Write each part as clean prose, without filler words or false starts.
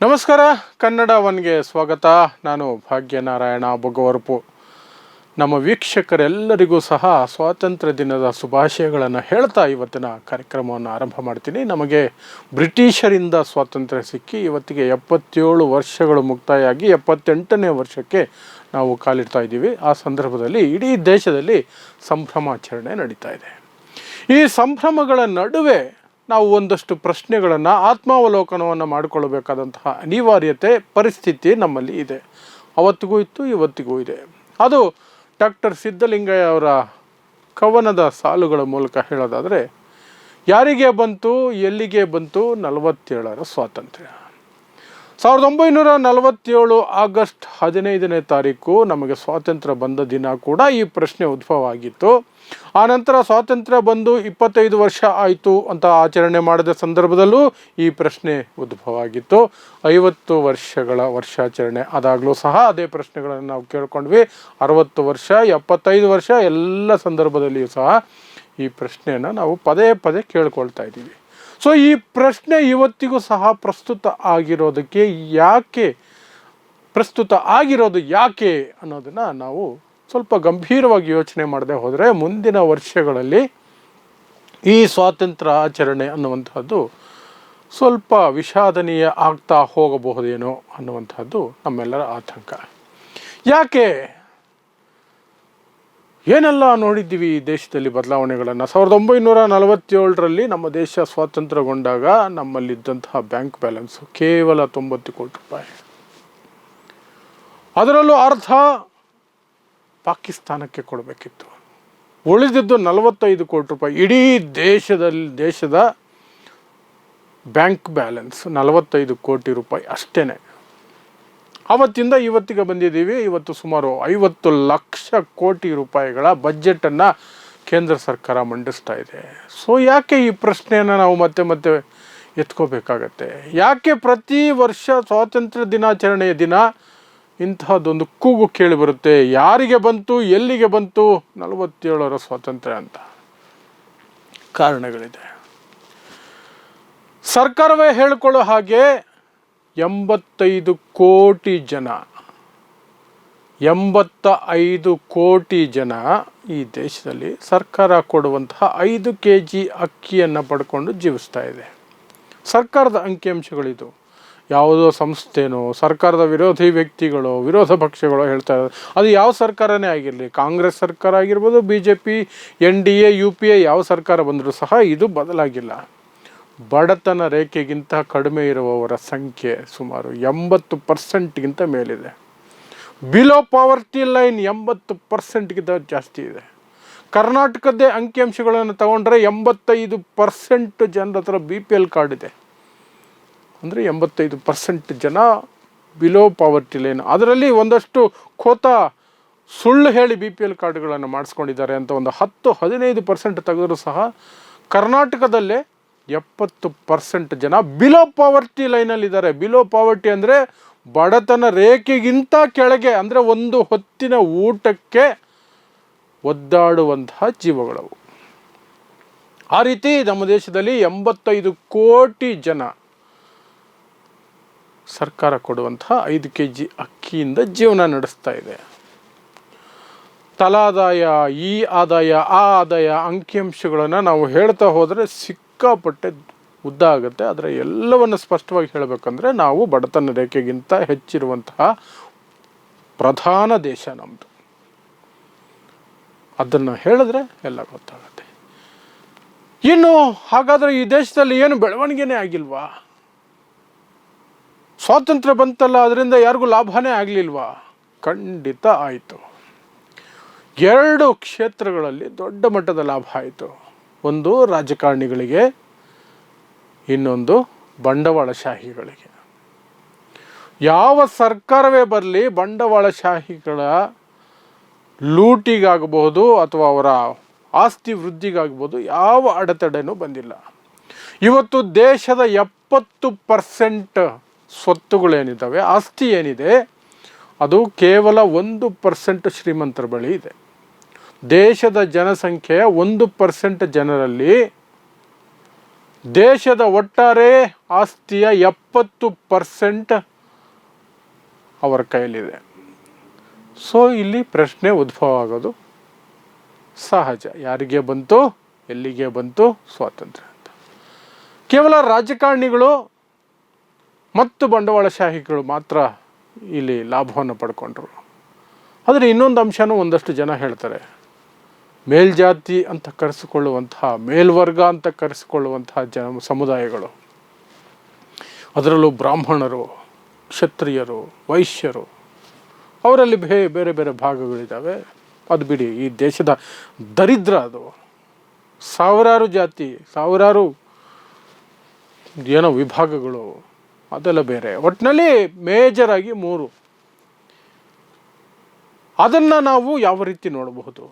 ನಮಸ್ಕಾರ. ಕನ್ನಡ ಒನ್ಗೆ ಸ್ವಾಗತ. ನಾನು ಭಾಗ್ಯನಾರಾಯಣ ಬೊಗವರಪು. ನಮ್ಮ ವೀಕ್ಷಕರೆಲ್ಲರಿಗೂ ಸಹ ಸ್ವಾತಂತ್ರ್ಯ ದಿನದ ಶುಭಾಶಯಗಳನ್ನು ಹೇಳ್ತಾ ಇವತ್ತಿನ ಕಾರ್ಯಕ್ರಮವನ್ನು ಆರಂಭ ಮಾಡ್ತೀನಿ. ನಮಗೆ ಬ್ರಿಟಿಷರಿಂದ ಸ್ವಾತಂತ್ರ್ಯ ಸಿಕ್ಕಿ ಇವತ್ತಿಗೆ 77 ವರ್ಷಗಳು ಮುಕ್ತಾಯಾಗಿ 78ನೇ ವರ್ಷಕ್ಕೆ ನಾವು ಕಾಲಿಡ್ತಾ ಇದ್ದೀವಿ. ಆ ಸಂದರ್ಭದಲ್ಲಿ ಇಡೀ ದೇಶದಲ್ಲಿ ಸಂಭ್ರಮಾಚರಣೆ ನಡೀತಾ ಇದೆ. ಈ ಸಂಭ್ರಮಗಳ ನಡುವೆ ನಾವು ಒಂದಷ್ಟು ಪ್ರಶ್ನೆಗಳನ್ನು ಆತ್ಮಾವಲೋಕನವನ್ನು ಮಾಡಿಕೊಳ್ಳಬೇಕಾದಂತಹ ಅನಿವಾರ್ಯತೆ ಪರಿಸ್ಥಿತಿ ನಮ್ಮಲ್ಲಿ ಇದೆ. ಅವತ್ತಿಗೂ ಇತ್ತು, ಇವತ್ತಿಗೂ ಇದೆ. ಅದು ಡಾಕ್ಟರ್ ಸಿದ್ಧಲಿಂಗಯ್ಯ ಅವರ ಕವನದ ಸಾಲುಗಳ ಮೂಲಕ ಹೇಳೋದಾದರೆ, ಯಾರಿಗೆ ಬಂತು ಎಲ್ಲಿಗೆ ಬಂತು 47ರ ಸ್ವಾತಂತ್ರ್ಯ. 1947 ಆಗಸ್ಟ್ 15ನೇ ತಾರೀಕು ನಮಗೆ ಸ್ವಾತಂತ್ರ್ಯ ಬಂದ ದಿನ ಕೂಡ ಈ ಪ್ರಶ್ನೆ ಉದ್ಭವ ಆಗಿತ್ತು. ಆನಂತರ ಸ್ವಾತಂತ್ರ್ಯ ಬಂದು 25 ವರ್ಷ ಆಯಿತು ಅಂತ ಆಚರಣೆ ಮಾಡಿದ ಸಂದರ್ಭದಲ್ಲೂ ಈ ಪ್ರಶ್ನೆ ಉದ್ಭವ ಆಗಿತ್ತು. 50 ವರ್ಷಗಳ ವರ್ಷಾಚರಣೆ ಆದಾಗಲೂ ಸಹ ಅದೇ ಪ್ರಶ್ನೆಗಳನ್ನು ನಾವು ಕೇಳ್ಕೊಂಡ್ವಿ. 60 ವರ್ಷ, 75 ವರ್ಷ ಎಲ್ಲ ಸಂದರ್ಭದಲ್ಲಿಯೂ ಸಹ ಈ ಪ್ರಶ್ನೆಯನ್ನು ನಾವು ಪದೇ ಪದೇ ಕೇಳ್ಕೊಳ್ತಾ ಇದ್ದೀವಿ. ಸೊ ಈ ಪ್ರಶ್ನೆ ಇವತ್ತಿಗೂ ಸಹ ಪ್ರಸ್ತುತ ಆಗಿರೋದಕ್ಕೆ ಯಾಕೆ ಅನ್ನೋದನ್ನು ನಾವು ಸ್ವಲ್ಪ ಗಂಭೀರವಾಗಿ ಯೋಚನೆ ಮಾಡದೆ ಹೋದರೆ ಮುಂದಿನ ವರ್ಷಗಳಲ್ಲಿ ಈ ಸ್ವಾತಂತ್ರ್ಯ ಆಚರಣೆ ಅನ್ನುವಂಥದ್ದು ಸ್ವಲ್ಪ ವಿಷಾದನೀಯ ಆಗ್ತಾ ಹೋಗಬಹುದೇನೋ ಅನ್ನುವಂಥದ್ದು ನಮ್ಮೆಲ್ಲರ ಆತಂಕ. ಯಾಕೆ? ಏನೆಲ್ಲ ನೋಡಿದ್ದೀವಿ ಈ ದೇಶದಲ್ಲಿ ಬದಲಾವಣೆಗಳನ್ನು. 1947ರಲ್ಲಿ ನಮ್ಮ ದೇಶ ಸ್ವಾತಂತ್ರ್ಯಗೊಂಡಾಗ ನಮ್ಮಲ್ಲಿದ್ದಂತಹ ಬ್ಯಾಂಕ್ ಬ್ಯಾಲೆನ್ಸು ಕೇವಲ 90 ಕೋಟಿ ರೂಪಾಯಿ. ಅದರಲ್ಲೂ ಅರ್ಧ ಪಾಕಿಸ್ತಾನಕ್ಕೆ ಕೊಡಬೇಕಿತ್ತು. ಉಳಿದಿದ್ದು 45 ಕೋಟಿ ರೂಪಾಯಿ. ಇಡೀ ದೇಶದ ಬ್ಯಾಂಕ್ ಬ್ಯಾಲೆನ್ಸ್ 45 ಕೋಟಿ ರೂಪಾಯಿ ಅಷ್ಟೇ. ಅವತ್ತಿಂದ ಇವತ್ತಿಗೆ ಬಂದಿದ್ದೀವಿ. ಇವತ್ತು ಸುಮಾರು 50 ಲಕ್ಷ ಕೋಟಿ ರೂಪಾಯಿಗಳ ಬಜೆಟನ್ನು ಕೇಂದ್ರ ಸರ್ಕಾರ ಮಂಡಿಸ್ತಾ ಇದೆ. ಸೊ ಯಾಕೆ ಈ ಪ್ರಶ್ನೆಯನ್ನು ನಾವು ಮತ್ತೆ ಮತ್ತೆ ಎತ್ಕೋಬೇಕಾಗತ್ತೆ? ಯಾಕೆ ಪ್ರತಿ ವರ್ಷ ಸ್ವಾತಂತ್ರ್ಯ ದಿನಾಚರಣೆಯ ದಿನ ಇಂತಹದ್ದೊಂದು ಕೂಗು ಕೇಳಿಬರುತ್ತೆ? ಯಾರಿಗೆ ಬಂತು ಎಲ್ಲಿಗೆ ಬಂತು 47ರ ಸ್ವಾತಂತ್ರ್ಯ ಅಂತ? ಕಾರಣಗಳಿದೆ. ಸರ್ಕಾರವೇ ಹೇಳಿಕೊಳ್ಳೋ ಹಾಗೆ 85 ಕೋಟಿ ಜನ ಈ ದೇಶದಲ್ಲಿ ಸರ್ಕಾರ ಕೊಡುವಂತಹ 5 kg ಅಕ್ಕಿಯನ್ನು ಪಡ್ಕೊಂಡು ಜೀವಿಸ್ತಾ ಇದೆ. ಸರ್ಕಾರದ ಅಂಕಿಅಂಶಗಳಿದು. ಯಾವುದೋ ಸಂಸ್ಥೆನೋ ಸರ್ಕಾರದ ವಿರೋಧಿ ವ್ಯಕ್ತಿಗಳು, ವಿರೋಧ ಪಕ್ಷಗಳು ಹೇಳ್ತಾ ಇದ್ದಾರೆ. ಅದು ಯಾವ ಸರ್ಕಾರನೇ ಆಗಿರಲಿ, ಕಾಂಗ್ರೆಸ್ ಸರ್ಕಾರ ಆಗಿರ್ಬೋದು, BJP, NDA, UPA ಯಾವ ಸರ್ಕಾರ ಬಂದರೂ ಸಹ ಇದು ಬದಲಾಗಿಲ್ಲ. ಬಡತನ ರೇಖೆಗಿಂತ ಕಡಿಮೆ ಇರುವವರ ಸಂಖ್ಯೆ ಸುಮಾರು 80%ಗಿಂತ ಮೇಲಿದೆ. ಬಿಲೋ ಪಾವರ್ಟಿ ಲೈನ್ 80%ಗಿಂತ ಜಾಸ್ತಿ ಇದೆ. ಕರ್ನಾಟಕದ್ದೇ ಅಂಕಿಅಂಶಗಳನ್ನು ತಗೊಂಡ್ರೆ 85% ಜನರ ಹತ್ರ BPL ಕಾರ್ಡ್ ಇದೆ. ಅಂದರೆ 85% ಜನ ಬಿಲೋ ಪಾವರ್ಟಿ ಲೈನ್. ಅದರಲ್ಲಿ ಒಂದಷ್ಟು ಸುಳ್ಳು ಹೇಳಿ BPL ಕಾರ್ಡ್ಗಳನ್ನು ಮಾಡಿಸ್ಕೊಂಡಿದ್ದಾರೆ ಅಂತ ಒಂದು 10-15% ತೆಗೆದರೂ ಸಹ ಕರ್ನಾಟಕದಲ್ಲೇ 70% ಜನ ಬಿಲೋ ಪಾವರ್ಟಿ ಲೈನಲ್ಲಿದ್ದಾರೆ. ಬಿಲೋ ಪಾವರ್ಟಿ ಅಂದರೆ ಬಡತನ ರೇಖೆಗಿಂತ ಕೆಳಗೆ, ಅಂದರೆ ಒಂದು ಹೊತ್ತಿನ ಊಟಕ್ಕೆ ಒದ್ದಾಡುವಂತಹ ಜೀವಗಳವು. ಆ ರೀತಿ ನಮ್ಮ ದೇಶದಲ್ಲಿ 85 ಕೋಟಿ ಜನ ಸರ್ಕಾರ ಕೊಡುವಂತಹ 5 kg ಅಕ್ಕಿಯಿಂದ ಜೀವನ ನಡೆಸ್ತಾ ಇದೆ. ತಲಾದಾಯ, ಈ ಆದಾಯ, ಆ ಆದಾಯ ಅಂಕಿಅಂಶಗಳನ್ನು ನಾವು ಹೇಳ್ತಾ ಹೋದರೆ ಸಿಕ್ಕಾಪಟ್ಟೆ ಉದ್ದ ಆಗುತ್ತೆ. ಆದರೆ ಎಲ್ಲವನ್ನು ಸ್ಪಷ್ಟವಾಗಿ ಹೇಳಬೇಕಂದ್ರೆ ನಾವು ಬಡತನ ರೇಖೆಗಿಂತ ಹೆಚ್ಚಿರುವಂತಹ ಪ್ರಧಾನ ದೇಶ ನಮ್ಮದು. ಅದನ್ನು ಹೇಳಿದ್ರೆ ಎಲ್ಲ ಗೊತ್ತಾಗುತ್ತೆ. ಇನ್ನು ಹಾಗಾದರೆ ಈ ದೇಶದಲ್ಲಿ ಏನು ಬೆಳವಣಿಗೆನೇ ಆಗಿಲ್ವಾ? ಸ್ವಾತಂತ್ರ್ಯ ಬಂತಲ್ಲ, ಅದರಿಂದ ಯಾರಿಗೂ ಲಾಭನೇ ಆಗಲಿಲ್ವಾ? ಖಂಡಿತ ಆಯಿತು. 2 ಕ್ಷೇತ್ರಗಳಲ್ಲಿ ದೊಡ್ಡ ಮಟ್ಟದ ಲಾಭ ಆಯಿತು. ಒಂದು ರಾಜಕಾರಣಿಗಳಿಗೆ, ಇನ್ನೊಂದು ಬಂಡವಾಳಶಾಹಿಗಳಿಗೆ. ಯಾವ ಸರ್ಕಾರವೇ ಬರಲಿ, ಬಂಡವಾಳಶಾಹಿಗಳ ಲೂಟಿಗಾಗಬಹುದು ಅಥವಾ ಅವರ ಆಸ್ತಿ ವೃದ್ಧಿಗಾಗ್ಬೋದು ಯಾವ ಅಡೆತಡೆನೂ ಬಂದಿಲ್ಲ. ಇವತ್ತು ದೇಶದ 70% ಸ್ವತ್ತುಗಳೇನಿದ್ದಾವೆ, ಆಸ್ತಿ ಏನಿದೆ, ಅದು ಕೇವಲ 1% ಶ್ರೀಮಂತರ ಬಳಿ ಇದೆ. ದೇಶದ ಜನಸಂಖ್ಯೆಯ 1% ಜನರಲ್ಲಿ ದೇಶದ ಒಟ್ಟಾರೆ ಆಸ್ತಿಯ 70% ಅವರ ಕೈಯಲ್ಲಿದೆ. ಸೊ ಇಲ್ಲಿ ಪ್ರಶ್ನೆ ಉದ್ಭವ ಆಗೋದು ಸಹಜ. ಯಾರಿಗೆ ಬಂತು, ಎಲ್ಲಿಗೆ ಬಂತು ಸ್ವಾತಂತ್ರ್ಯ ಅಂತ. ಕೇವಲ ರಾಜಕಾರಣಿಗಳು ಮತ್ತು ಬಂಡವಾಳಶಾಹಿಗಳು ಮಾತ್ರ ಇಲ್ಲಿ ಲಾಭವನ್ನು ಪಡ್ಕೊಂಡ್ರು. ಆದರೆ ಇನ್ನೊಂದು ಅಂಶನೂ ಒಂದಷ್ಟು ಜನ ಹೇಳ್ತಾರೆ. ಮೇಲ್ಜಾತಿ ಅಂತ ಕರೆಸಿಕೊಳ್ಳುವಂತಹ, ಮೇಲ್ವರ್ಗ ಅಂತ ಕರೆಸಿಕೊಳ್ಳುವಂತಹ ಸಮುದಾಯಗಳು, ಅದರಲ್ಲೂ ಬ್ರಾಹ್ಮಣರು, ಕ್ಷತ್ರಿಯರು, ವೈಶ್ಯರು, ಅವರಲ್ಲಿ ಬೇರೆ ಬೇರೆ ಭಾಗಗಳಿದ್ದಾವೆ. ಅದು ಬಿಡಿ, ಈ ದೇಶದ ದರಿದ್ರ ಅದು. ಸಾವಿರಾರು ಜಾತಿ, ಸಾವಿರಾರು ಏನೋ ವಿಭಾಗಗಳು, ಅದೆಲ್ಲ ಬೇರೆ. ಒಟ್ಟಿನಲ್ಲಿ ಮೇಜರಾಗಿ 3. ಅದನ್ನು ನಾವು ಯಾವ ರೀತಿ ನೋಡಬಹುದು?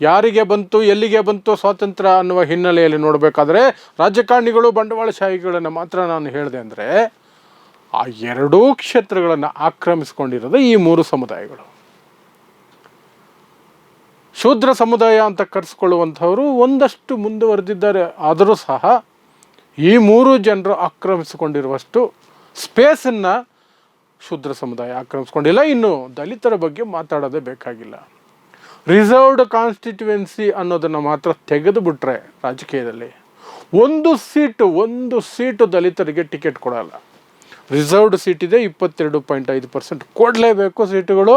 ಯಾರಿಗೆ ಬಂತು, ಎಲ್ಲಿಗೆ ಬಂತು ಸ್ವಾತಂತ್ರ್ಯ ಅನ್ನುವ ಹಿನ್ನೆಲೆಯಲ್ಲಿ ನೋಡಬೇಕಾದ್ರೆ ರಾಜಕಾರಣಿಗಳು, ಬಂಡವಾಳಶಾಹಿಗಳನ್ನು ಮಾತ್ರ ನಾನು ಹೇಳಿದೆ ಅಂದರೆ, ಆ ಎರಡೂ ಕ್ಷೇತ್ರಗಳನ್ನು ಆಕ್ರಮಿಸಿಕೊಂಡಿರೋದು ಈ 3 ಸಮುದಾಯಗಳು. ಶೂದ್ರ ಸಮುದಾಯ ಅಂತ ಕರೆಸಿಕೊಳ್ಳುವಂಥವರು ಒಂದಷ್ಟು ಮುಂದುವರೆದಿದ್ದಾರೆ. ಆದರೂ ಸಹ ಈ 3 ಜನರು ಆಕ್ರಮಿಸಿಕೊಂಡಿರುವಷ್ಟು ಸ್ಪೇಸನ್ನು ಶೂದ್ರ ಸಮುದಾಯ ಆಕ್ರಮಿಸ್ಕೊಂಡಿಲ್ಲ. ಇನ್ನು ದಲಿತರ ಬಗ್ಗೆ ಮಾತಾಡೋದೇ ಬೇಕಾಗಿಲ್ಲ. ರಿಸರ್ವ್ಡ್ ಕಾನ್ಸ್ಟಿಟ್ಯೂವೆನ್ಸಿ ಅನ್ನೋದನ್ನು ಮಾತ್ರ ತೆಗೆದು ಬಿಟ್ರೆ ರಾಜಕೀಯದಲ್ಲಿ ಒಂದು ಸೀಟು ದಲಿತರಿಗೆ ಟಿಕೆಟ್ ಕೊಡಲ್ಲ. ರಿಸರ್ವ್ಡ್ ಸೀಟ್ ಇದೆ, 22.5% ಕೊಡಲೇಬೇಕು. ಸೀಟುಗಳು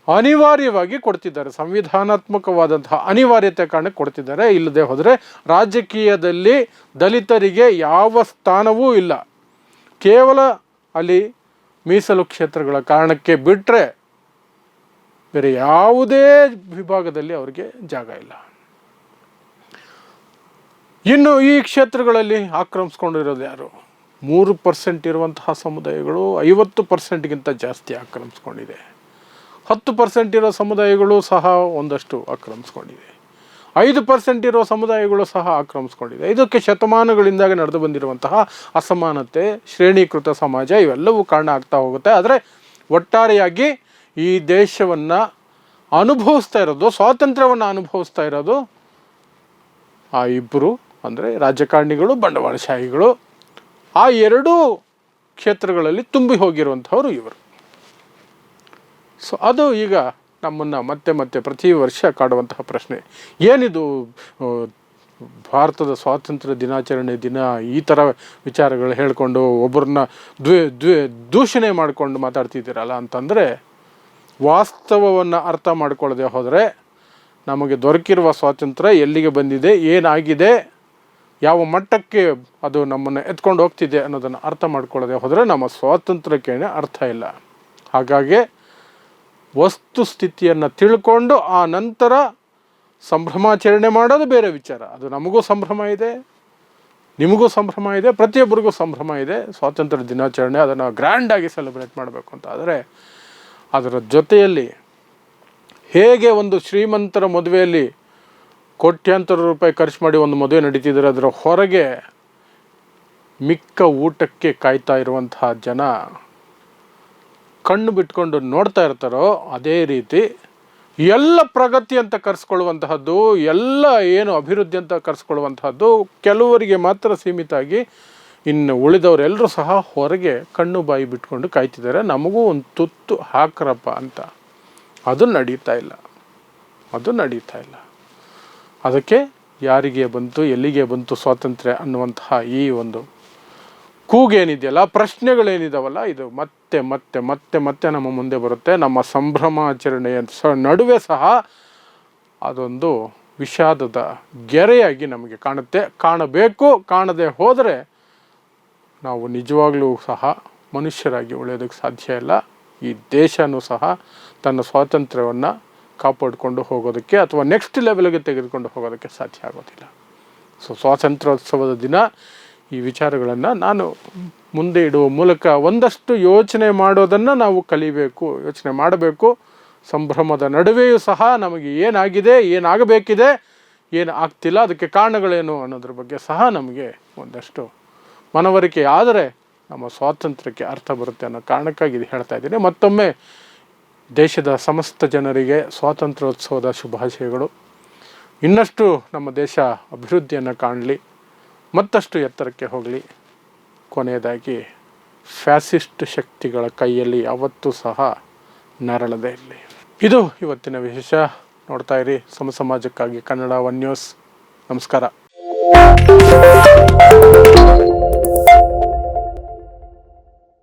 ಅನಿವಾರ್ಯವಾಗಿ ಕೊಡ್ತಿದ್ದಾರೆ, ಸಂವಿಧಾನಾತ್ಮಕವಾದಂತಹ ಅನಿವಾರ್ಯತೆ ಕಾರಣಕ್ಕೆ ಕೊಡ್ತಿದ್ದಾರೆ. ಇಲ್ಲದೆ ಹೋದರೆ ರಾಜಕೀಯದಲ್ಲಿ ದಲಿತರಿಗೆ ಯಾವ ಸ್ಥಾನವೂ ಇಲ್ಲ. ಕೇವಲ ಅಲ್ಲಿ ಮೀಸಲು ಕ್ಷೇತ್ರಗಳ ಕಾರಣಕ್ಕೆ ಬಿಟ್ಟರೆ ಬೇರೆ ಯಾವುದೇ ವಿಭಾಗದಲ್ಲಿ ಅವರಿಗೆ ಜಾಗ ಇಲ್ಲ. ಇನ್ನು ಈ ಕ್ಷೇತ್ರಗಳಲ್ಲಿ ಆಕ್ರಮಿಸ್ಕೊಂಡಿರೋದು ಯಾರು? 3% ಇರುವಂತಹ ಸಮುದಾಯಗಳು 50%ಗಿಂತ ಜಾಸ್ತಿ ಆಕ್ರಮಿಸ್ಕೊಂಡಿದೆ. 10% ಇರೋ ಸಮುದಾಯಗಳು ಸಹ ಒಂದಷ್ಟು ಆಕ್ರಮಿಸ್ಕೊಂಡಿದೆ. 5% ಇರೋ ಸಮುದಾಯಗಳು ಸಹ ಆಕ್ರಮಿಸ್ಕೊಂಡಿದೆ. ಇದಕ್ಕೆ ಶತಮಾನಗಳಿಂದ ನಡೆದು ಬಂದಿರುವಂತಹ ಅಸಮಾನತೆ, ಶ್ರೇಣೀಕೃತ ಸಮಾಜ, ಇವೆಲ್ಲವೂ ಕಾರಣ ಆಗ್ತಾ ಹೋಗುತ್ತೆ. ಆದರೆ ಒಟ್ಟಾರೆಯಾಗಿ ಈ ದೇಶವನ್ನು ಅನುಭವಿಸ್ತಾ ಇರೋದು, ಸ್ವಾತಂತ್ರ್ಯವನ್ನು ಅನುಭವಿಸ್ತಾ ಇರೋದು ಆ ಇಬ್ಬರು, ಅಂದರೆ ರಾಜಕಾರಣಿಗಳು, ಬಂಡವಾಳಶಾಹಿಗಳು. ಆ ಎರಡೂ ಕ್ಷೇತ್ರಗಳಲ್ಲಿ ತುಂಬಿ ಹೋಗಿರುವಂಥವರು ಇವರು. ಸೊ ಅದು ಈಗ ನಮ್ಮನ್ನು ಮತ್ತೆ ಪ್ರತಿ ವರ್ಷ ಕಾಡುವಂತಹ ಪ್ರಶ್ನೆ. ಏನಿದು ಭಾರತದ ಸ್ವಾತಂತ್ರ್ಯ ದಿನಾಚರಣೆ ದಿನ ಈ ಥರ ವಿಚಾರಗಳು ಹೇಳಿಕೊಂಡು ಒಬ್ಬರನ್ನ ದೂಷಣೆ ಮಾಡಿಕೊಂಡು ಮಾತಾಡ್ತಿದ್ದೀರಲ್ಲ ಅಂತಂದರೆ, ವಾಸ್ತವವನ್ನು ಅರ್ಥ ಮಾಡ್ಕೊಳ್ಳದೆ ಹೋದರೆ ನಮಗೆ ದೊರಕಿರುವ ಸ್ವಾತಂತ್ರ್ಯ ಎಲ್ಲಿಗೆ ಬಂದಿದೆ, ಏನಾಗಿದೆ, ಯಾವ ಮಟ್ಟಕ್ಕೆ ಅದು ನಮ್ಮನ್ನು ಎತ್ಕೊಂಡು ಹೋಗ್ತಿದೆ ಅನ್ನೋದನ್ನು ಅರ್ಥ ಮಾಡ್ಕೊಳ್ಳದೆ ಹೋದರೆ ನಮ್ಮ ಸ್ವಾತಂತ್ರ್ಯಕ್ಕೇನೆ ಅರ್ಥ ಇಲ್ಲ. ಹಾಗಾಗಿ ವಸ್ತು ಸ್ಥಿತಿಯನ್ನು ತಿಳ್ಕೊಂಡು ಆ ನಂತರ ಸಂಭ್ರಮಾಚರಣೆ ಮಾಡೋದು ಬೇರೆ ವಿಚಾರ. ಅದು ನಮಗೂ ಸಂಭ್ರಮ ಇದೆ, ನಿಮಗೂ ಸಂಭ್ರಮ ಇದೆ, ಪ್ರತಿಯೊಬ್ಬರಿಗೂ ಸಂಭ್ರಮ ಇದೆ ಸ್ವಾತಂತ್ರ್ಯ ದಿನಾಚರಣೆ. ಅದನ್ನು ಗ್ರ್ಯಾಂಡಾಗಿ ಸೆಲೆಬ್ರೇಟ್ ಮಾಡಬೇಕು ಅಂತ. ಆದರೆ ಅದರ ಜೊತೆಯಲ್ಲಿ ಹೇಗೆ ಒಂದು ಶ್ರೀಮಂತರ ಮದುವೆಯಲ್ಲಿ ಕೋಟ್ಯಾಂತರ ರೂಪಾಯಿ ಖರ್ಚು ಮಾಡಿ ಒಂದು ಮದುವೆ ನಡೀತಿದ್ದಾರೆ, ಅದರ ಹೊರಗೆ ಮಿಕ್ಕ ಊಟಕ್ಕೆ ಕಾಯ್ತಾ ಇರುವಂತಹ ಜನ ಕಣ್ಣು ಬಿಟ್ಕೊಂಡು ನೋಡ್ತಾ ಇರ್ತಾರೋ, ಅದೇ ರೀತಿ ಎಲ್ಲ ಪ್ರಗತಿ ಅಂತ ಕರೆಸ್ಕೊಳ್ಳುವಂತಹದ್ದು, ಎಲ್ಲ ಏನು ಅಭಿವೃದ್ಧಿ ಅಂತ ಕರೆಸ್ಕೊಳ್ಳುವಂತಹದ್ದು ಕೆಲವರಿಗೆ ಮಾತ್ರ ಸೀಮಿತ ಆಗಿ, ಇನ್ನು ಉಳಿದವರೆಲ್ಲರೂ ಸಹ ಹೊರಗೆ ಕಣ್ಣು ಬಾಯಿ ಬಿಟ್ಕೊಂಡು ಕಾಯ್ತಿದ್ದಾರೆ, ನಮಗೂ ಒಂದು ತುತ್ತು ಹಾಕ್ರಪ್ಪ ಅಂತ. ಅದು ನಡೀತಾ ಇಲ್ಲ. ಅದಕ್ಕೆ ಯಾರಿಗೆ ಬಂತು, ಎಲ್ಲಿಗೆ ಬಂತು ಸ್ವಾತಂತ್ರ್ಯ ಅನ್ನುವಂತಹ ಈ ಒಂದು ಕೂಗೇನಿದೆಯಲ್ಲ, ಪ್ರಶ್ನೆಗಳೇನಿದಾವಲ್ಲ, ಇದು ಮತ್ತೆ ನಮ್ಮ ಮುಂದೆ ಬರುತ್ತೆ. ನಮ್ಮ ಸಂಭ್ರಮಾಚರಣೆಯ ನಡುವೆ ಸಹ ಅದೊಂದು ವಿಷಾದದ ಗೆರೆಯಾಗಿ ನಮಗೆ ಕಾಣಬೇಕು. ಕಾಣದೆ ಹೋದರೆ ನಾವು ನಿಜವಾಗ್ಲೂ ಸಹ ಮನುಷ್ಯರಾಗಿ ಉಳಿಯೋದಕ್ಕೆ ಸಾಧ್ಯ ಇಲ್ಲ. ಈ ದೇಶನೂ ಸಹ ತನ್ನ ಸ್ವಾತಂತ್ರ್ಯವನ್ನು ಕಾಪಾಡಿಕೊಂಡು ಹೋಗೋದಕ್ಕೆ ಅಥವಾ ನೆಕ್ಸ್ಟ್ ಲೆವೆಲ್ಗೆ ತೆಗೆದುಕೊಂಡು ಹೋಗೋದಕ್ಕೆ ಸಾಧ್ಯ ಆಗೋದಿಲ್ಲ. ಸೊ ಸ್ವಾತಂತ್ರ್ಯೋತ್ಸವದ ದಿನ ಈ ವಿಚಾರಗಳನ್ನು ನಾನು ಮುಂದೆ ಇಡುವ ಮೂಲಕ ಒಂದಷ್ಟು ಯೋಚನೆ ಮಾಡೋದನ್ನು ನಾವು ಕಲಿಬೇಕು, ಯೋಚನೆ ಮಾಡಬೇಕು. ಸಂಭ್ರಮದ ನಡುವೆಯೂ ಸಹ ನಮಗೆ ಏನಾಗಿದೆ, ಏನಾಗಬೇಕಿದೆ, ಏನು ಆಗ್ತಿಲ್ಲ, ಅದಕ್ಕೆ ಕಾರಣಗಳೇನು ಅನ್ನೋದ್ರ ಬಗ್ಗೆ ಸಹ ನಮಗೆ ಒಂದಷ್ಟು ಮನವರಿಕೆ ಆದರೆ ನಮ್ಮ ಸ್ವಾತಂತ್ರ್ಯಕ್ಕೆ ಅರ್ಥ ಬರುತ್ತೆ ಅನ್ನೋ ಕಾರಣಕ್ಕಾಗಿ ಇದು ಹೇಳ್ತಾ ಇದ್ದೀನಿ. ಮತ್ತೊಮ್ಮೆ ದೇಶದ ಸಮಸ್ತ ಜನರಿಗೆ ಸ್ವಾತಂತ್ರ್ಯೋತ್ಸವದ ಶುಭಾಶಯಗಳು. ಇನ್ನಷ್ಟು ನಮ್ಮ ದೇಶ ಅಭಿವೃದ್ಧಿಯನ್ನು ಕಾಣಲಿ, ಮತ್ತಷ್ಟು ಎತ್ತರಕ್ಕೆ ಹೋಗಲಿ. ಕೊನೆಯದಾಗಿ ಫ್ಯಾಸಿಸ್ಟ್ ಶಕ್ತಿಗಳ ಕೈಯಲ್ಲಿ ಯಾವತ್ತೂ ಸಹ ನರಳದೇ ಇರಲಿ. ಇದು ಇವತ್ತಿನ ವಿಶೇಷ. ನೋಡ್ತಾ ಇರಿ ಸಮಾಜಕ್ಕಾಗಿ ಕನ್ನಡ 1 ನ್ಯೂಸ್. ನಮಸ್ಕಾರ.